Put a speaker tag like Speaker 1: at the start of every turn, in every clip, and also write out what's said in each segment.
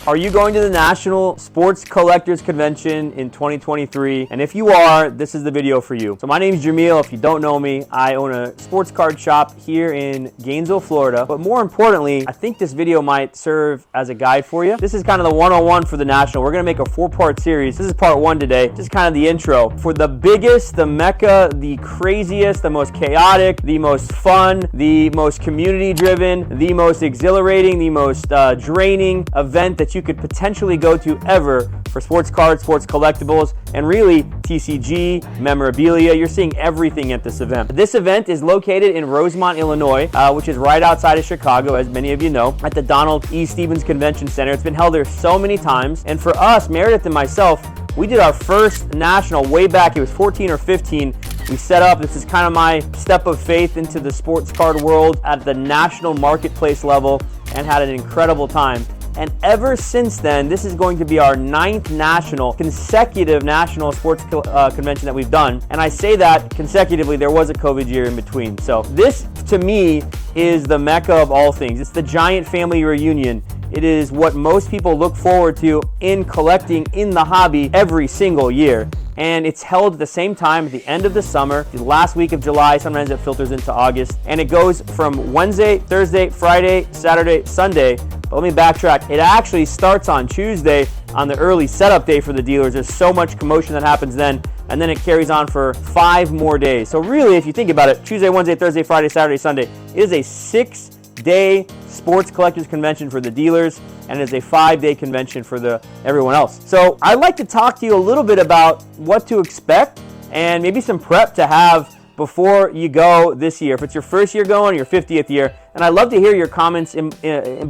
Speaker 1: Are you going to the National Sports Collectors Convention in 2023? And if you are, this is the video for you. So my name is Jameel. If you don't know me, I own a sports card shop here in Gainesville, Florida. But more importantly, I think this video might serve as a guide for you. This is kind of the 101 for the National. We're gonna make a 4-part series. This is part 1 today. Just kind of the intro for the biggest, the mecca, the craziest, the most chaotic, the most fun, the most community driven, the most exhilarating, the most draining event that you could potentially go to ever for sports cards, sports collectibles, and really TCG, memorabilia. You're seeing everything at this event. This event is located in Rosemont, Illinois, which is right outside of Chicago, as many of you know, at the Donald E. Stevens Convention Center. It's been held there so many times. And for us, Meredith and myself, we did our first national way back. It was 14 or 15. We set up, this is kind of my step of faith into the sports card world at the national marketplace level, and had an incredible time. And ever since then, this is going to be our 9th consecutive national sports convention that we've done. And I say that consecutively, there was a COVID year in between. So this, to me, is the mecca of all things. It's the giant family reunion. It is what most people look forward to in collecting in the hobby every single year. And it's held at the same time at the end of the summer, the last week of July. Sometimes it filters into August. And it goes from Wednesday, Thursday, Friday, Saturday, Sunday. But let me backtrack. It actually starts on Tuesday on the early setup day for the dealers. There's so much commotion that happens then. And then it carries on for 5 more days. So really, if you think about it, Tuesday, Wednesday, Thursday, Friday, Saturday, Sunday, it is a 6-day sports collectors convention for the dealers, and it's a 5-day convention for everyone else. So I'd like to talk to you a little bit about what to expect and maybe some prep to have before you go this year. If it's your first year going, your 50th year, and I'd love to hear your comments in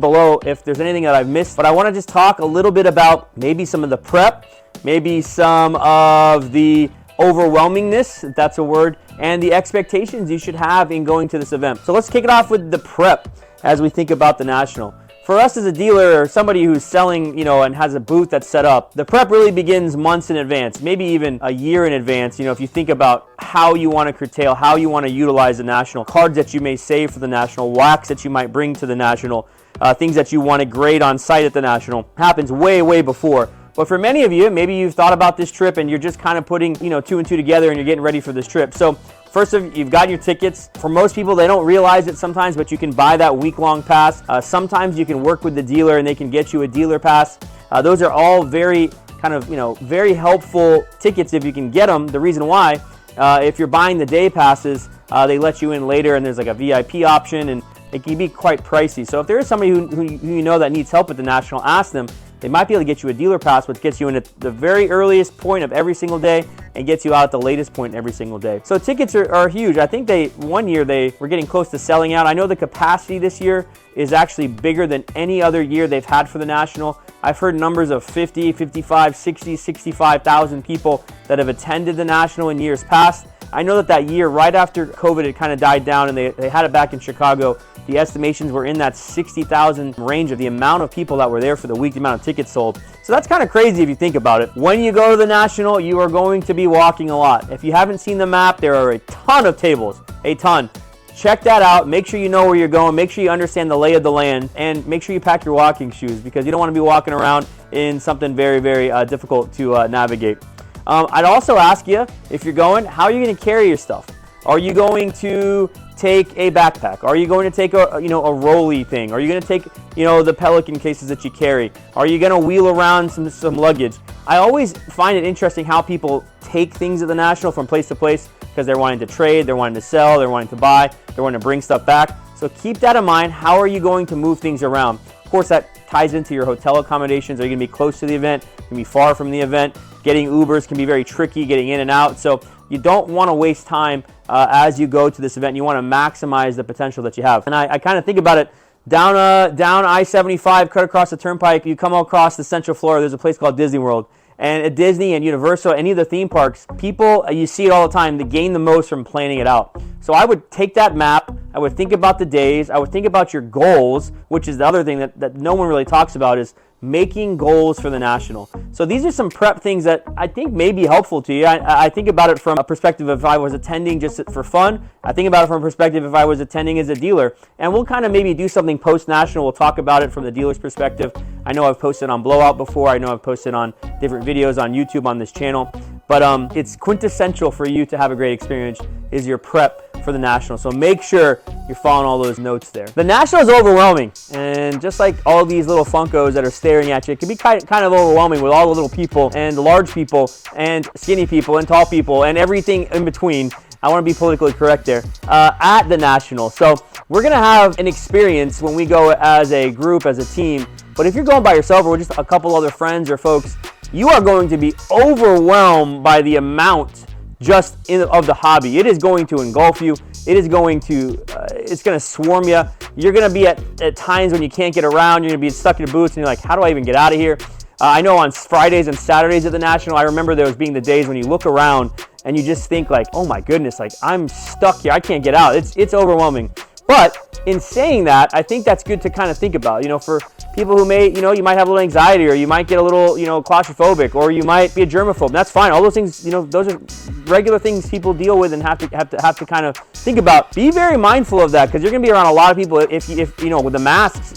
Speaker 1: below if there's anything that I've missed. But I want to just talk a little bit about maybe some of the prep, maybe some of the overwhelmingness, if that's a word, and the expectations you should have in going to this event. So let's kick it off with the prep as we think about the National. For us as a dealer or somebody who's selling, and has a booth that's set up, the prep really begins months in advance, maybe even a year in advance. If you think about how you want to curtail, how you want to utilize the National, cards that you may save for the National, wax that you might bring to the National, things that you want to grade on site at the National, happens way, way before. But for many of you, maybe you've thought about this trip and you're just kind of putting, 2 and 2 together and you're getting ready for this trip. So first, you've got your tickets. For most people, they don't realize it sometimes, but you can buy that week-long pass. Sometimes you can work with the dealer and they can get you a dealer pass. Those are all very very helpful tickets if you can get them. The reason why, if you're buying the day passes, they let you in later and there's like a VIP option and it can be quite pricey. So if there is somebody who you know that needs help at the National, ask them. They might be able to get you a dealer pass, which gets you in at the very earliest point of every single day and gets you out at the latest point every single day. So tickets are huge. I think one year they were getting close to selling out. I know the capacity this year is actually bigger than any other year they've had for the National. I've heard numbers of 50, 55, 60, 65,000 people that have attended the National in years past. I know that year, right after COVID, it kind of died down and they had it back in Chicago. The estimations were in that 60,000 range of the amount of people that were there for the week, the amount of tickets sold. So that's kind of crazy if you think about it. When you go to the National, you are going to be walking a lot. If you haven't seen the map, there are a ton of tables, a ton. Check that out. Make sure you know where you're going. Make sure you understand the lay of the land, and make sure you pack your walking shoes because you don't want to be walking around in something very, very difficult to navigate. I'd also ask you, if you're going, how are you going to carry your stuff? Are you going to take a backpack? Are you going to take a rolly thing? Are you going to take the Pelican cases that you carry? Are you going to wheel around some luggage? I always find it interesting how people take things at the National from place to place because they're wanting to trade, they're wanting to sell, they're wanting to buy, they're wanting to bring stuff back. So keep that in mind. How are you going to move things around? Of course, that ties into your hotel accommodations. Are you going to be close to the event? Can you be far from the event? Getting Ubers can be very tricky, getting in and out. So you don't want to waste time as you go to this event. You want to maximize the potential that you have. And I kind of think about it, down I-75, cut across the turnpike, you come across the Central Florida, there's a place called Disney World. And at Disney and Universal, any of the theme parks, people, you see it all the time, they gain the most from planning it out. So I would take that map, I would think about the days, I would think about your goals, which is the other thing that no one really talks about, is making goals for the National. So these are some prep things that I think may be helpful to you. I think about it from a perspective of if I was attending just for fun. I think about it from a perspective if I was attending as a dealer. And we'll kind of maybe do something post-National. We'll talk about it from the dealer's perspective. I know I've posted on Blowout before. I know I've posted on different videos on YouTube on this channel. But it's quintessential for you to have a great experience is your prep for the National. So make sure you're following all those notes there. The National is overwhelming. And just like all these little Funkos that are staring at you, it can be kind of overwhelming with all the little people and the large people and skinny people and tall people and everything in between. I want to be politically correct there, at the National. So we're going to have an experience when we go as a group, as a team. But if you're going by yourself or just a couple other friends or folks, you are going to be overwhelmed by the amount of the hobby. It is going to engulf you. It is going to, it's going to swarm you. You're going to be at times when you can't get around. You're going to be stuck in your boots and you're like, how do I even get out of here? I know on Fridays and Saturdays at the National, I remember those being the days when you look around and you just think like, oh my goodness, like I'm stuck here. I can't get out. It's overwhelming. But in saying that, I think that's good to kind of think about, for people who may, you might have a little anxiety, or you might get a little, claustrophobic, or you might be a germaphobe. That's fine. All those things, those are regular things people deal with and have to kind of think about. Be very mindful of that, because you're going to be around a lot of people. If with the masks,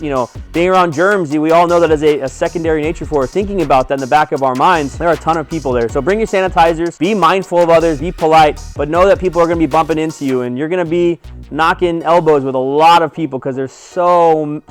Speaker 1: being around germs, we all know that as a secondary nature for thinking about that in the back of our minds. There are a ton of people there. So bring your sanitizers, be mindful of others, be polite, but know that people are going to be bumping into you, and you're going to be knocking elbows with a lot of people because there's so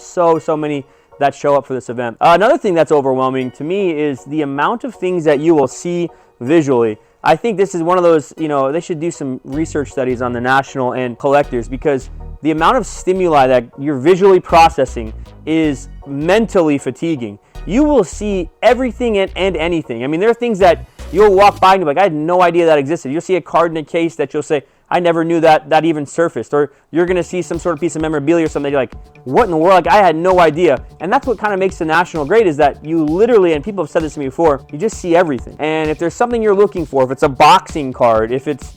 Speaker 1: many that show up for this event. Another thing that's overwhelming to me is the amount of things that you will see visually. I think this is one of those, they should do some research studies on the National and collectors, because the amount of stimuli that you're visually processing is mentally fatiguing. You will see everything and anything. I mean, there are things that you'll walk by and you're like, I had no idea that existed. You'll see a card in a case that you'll say, I never knew that even surfaced. Or you're going to see some sort of piece of memorabilia or something that you're like, what in the world? Like, I had no idea. And that's what kind of makes the National great, is that you literally, and people have said this to me before, you just see everything. And if there's something you're looking for, if it's a boxing card, if it's,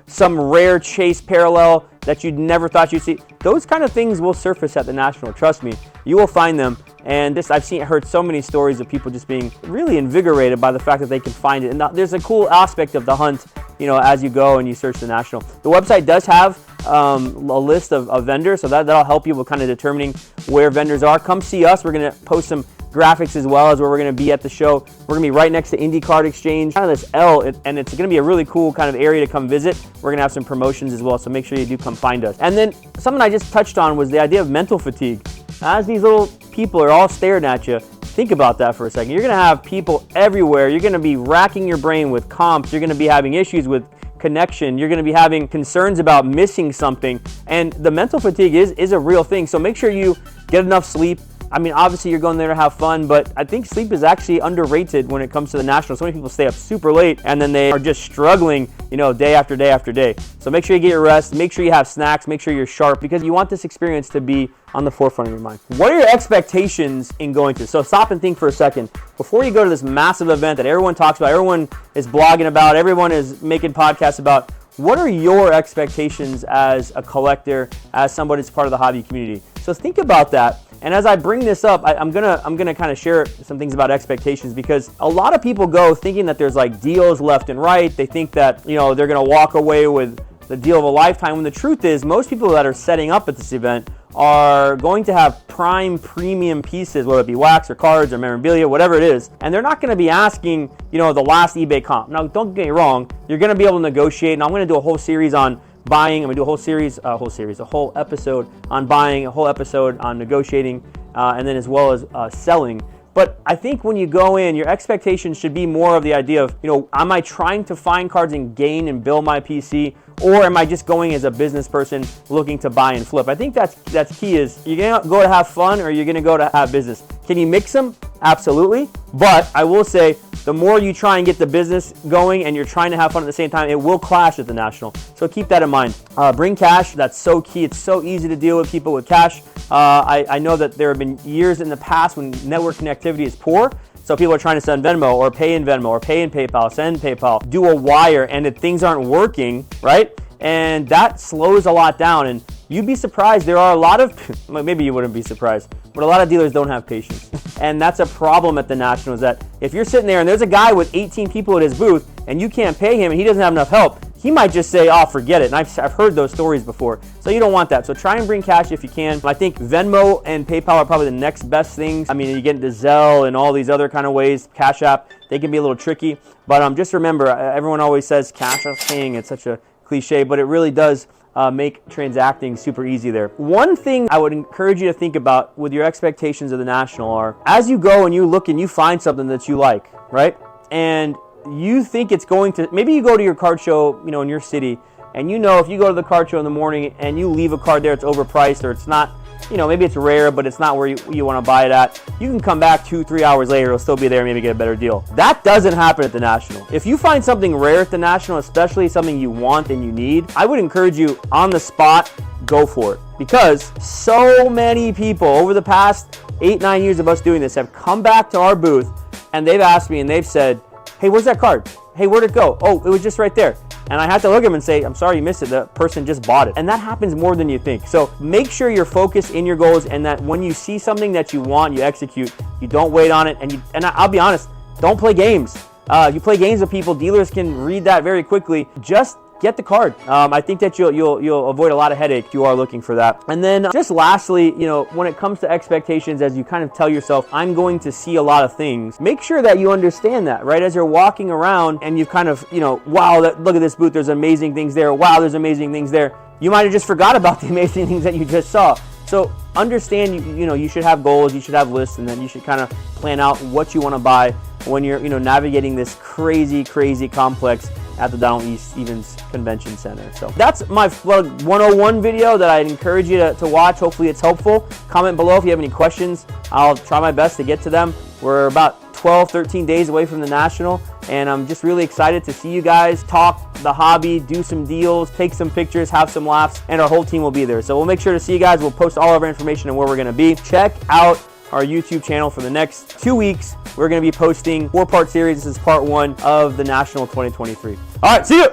Speaker 1: some rare chase parallel that you'd never thought you'd see, those kind of things will surface at the National. Trust me, you will find them. And I've heard so many stories of people just being really invigorated by the fact that they can find it. And there's a cool aspect of the hunt, as you go and you search the National. The website does have a list of vendors, so that'll help you with kind of determining where vendors are. Come see us. We're going to post some graphics as well as where we're going to be at the show. We're going to be right next to Indy Card Exchange, kind of this L, and it's going to be a really cool kind of area to come visit. We're going to have some promotions as well, so make sure you do come find us. And then something I just touched on was the idea of mental fatigue. As these little people are all staring at you, think about that for a second. You're going to have people everywhere. You're going to be racking your brain with comps. You're going to be having issues with connection. You're going to be having concerns about missing something. And the mental fatigue is a real thing. So make sure you get enough sleep. I mean, obviously you're going there to have fun, but I think sleep is actually underrated when it comes to the National. So many people stay up super late and then they are just struggling, day after day after day. So make sure you get your rest, make sure you have snacks, make sure you're sharp, because you want this experience to be on the forefront of your mind. What are your expectations in going to? So stop and think for a second. Before you go to this massive event that everyone talks about, everyone is blogging about, everyone is making podcasts about, what are your expectations as a collector, as somebody that's part of the hobby community? So think about that. And as I bring this up, I'm gonna kind of share some things about expectations, because a lot of people go thinking that there's like deals left and right. They think that they're gonna walk away with the deal of a lifetime, when the truth is most people that are setting up at this event are going to have prime premium pieces, whether it be wax or cards or memorabilia, whatever it is, and they're not going to be asking the last eBay comp. Now don't get me wrong, you're going to be able to negotiate, and I'm going to do a whole series on buying. I'm going to do a whole episode on buying, a whole episode on negotiating, and then as well as selling. But I think when you go in, your expectations should be more of the idea of, am I trying to find cards and gain and build my PC, or am I just going as a business person looking to buy and flip? I think that's key. Is you're going to go to have fun, or you're going to go to have business? Can you mix them? Absolutely. But I will say, the more you try and get the business going and you're trying to have fun at the same time, it will clash at the National. So keep that in mind. Bring cash. That's so key. It's so easy to deal with people with cash. I know that there have been years in the past when network connectivity is poor. So people are trying to send Venmo or pay in Venmo or pay in PayPal, send PayPal, do a wire, and if things aren't working, right? And that slows a lot down. And you'd be surprised. There are a lot of, maybe you wouldn't be surprised, but a lot of dealers don't have patience. And that's a problem at the National, is that if you're sitting there and there's a guy with 18 people at his booth and you can't pay him and he doesn't have enough help, he might just say, oh, forget it. And I've heard those stories before. So you don't want that. So try and bring cash if you can. I think Venmo and PayPal are probably the next best things. I mean, you get into Zelle and all these other kind of ways. Cash App, they can be a little tricky. But just remember, everyone always says cash is king. It's such a cliche, but it really does make transacting super easy there. One thing I would encourage you to think about with your expectations of the National are, as you go and you look and you find something that you like, right? And you think it's going to, maybe you go to your card show, you know, in your city, and you know if you go to the card show in the morning and you leave a card there, it's overpriced or it's not, you know, maybe it's rare, but it's not where you want to buy it at. You can come back 2-3 hours later, it'll still be there, maybe get a better deal. That doesn't happen at the National. If you find something rare at the National, especially something you want and you need, I would encourage you on the spot, go for it. Because so many people over the past 8-9 years of us doing this have come back to our booth and they've asked me and they've said, hey, where's that card? Hey, where'd it go? Oh, it was just right there. And I have to look at them and say, I'm sorry you missed it. The person just bought it. And that happens more than you think. So make sure you're focused in your goals and that when you see something that you want, you execute. You don't wait on it. And I'll be honest, don't play games. If you play games with people, dealers can read that very quickly. Just get the card. I think that you'll avoid a lot of headache if you are looking for that. And then just lastly, you know, when it comes to expectations, as you kind of tell yourself, I'm going to see a lot of things, make sure that you understand that, right? As you're walking around and you've kind of, you know, wow, look at this booth, there's amazing things there. Wow, there's amazing things there. You might have just forgot about the amazing things that you just saw. So understand, you know, you should have goals, you should have lists, and then you should kind of plan out what you want to buy when you're, you know, navigating this crazy complex at the Donald E. Stevens Convention Center. So that's my Plug 101 video that I'd encourage you to watch. Hopefully it's helpful. Comment below if you have any questions. I'll try my best to get to them. We're about 12-13 days away from the National, and I'm just really excited to see you guys talk the hobby, do some deals, take some pictures, have some laughs, and our whole team will be there. So we'll make sure to see you guys. We'll post all of our information and where we're going to be. Check out our YouTube channel for the next 2 weeks. We're going to be posting 4-part series. This is part 1 of the National 2023. All right, see you.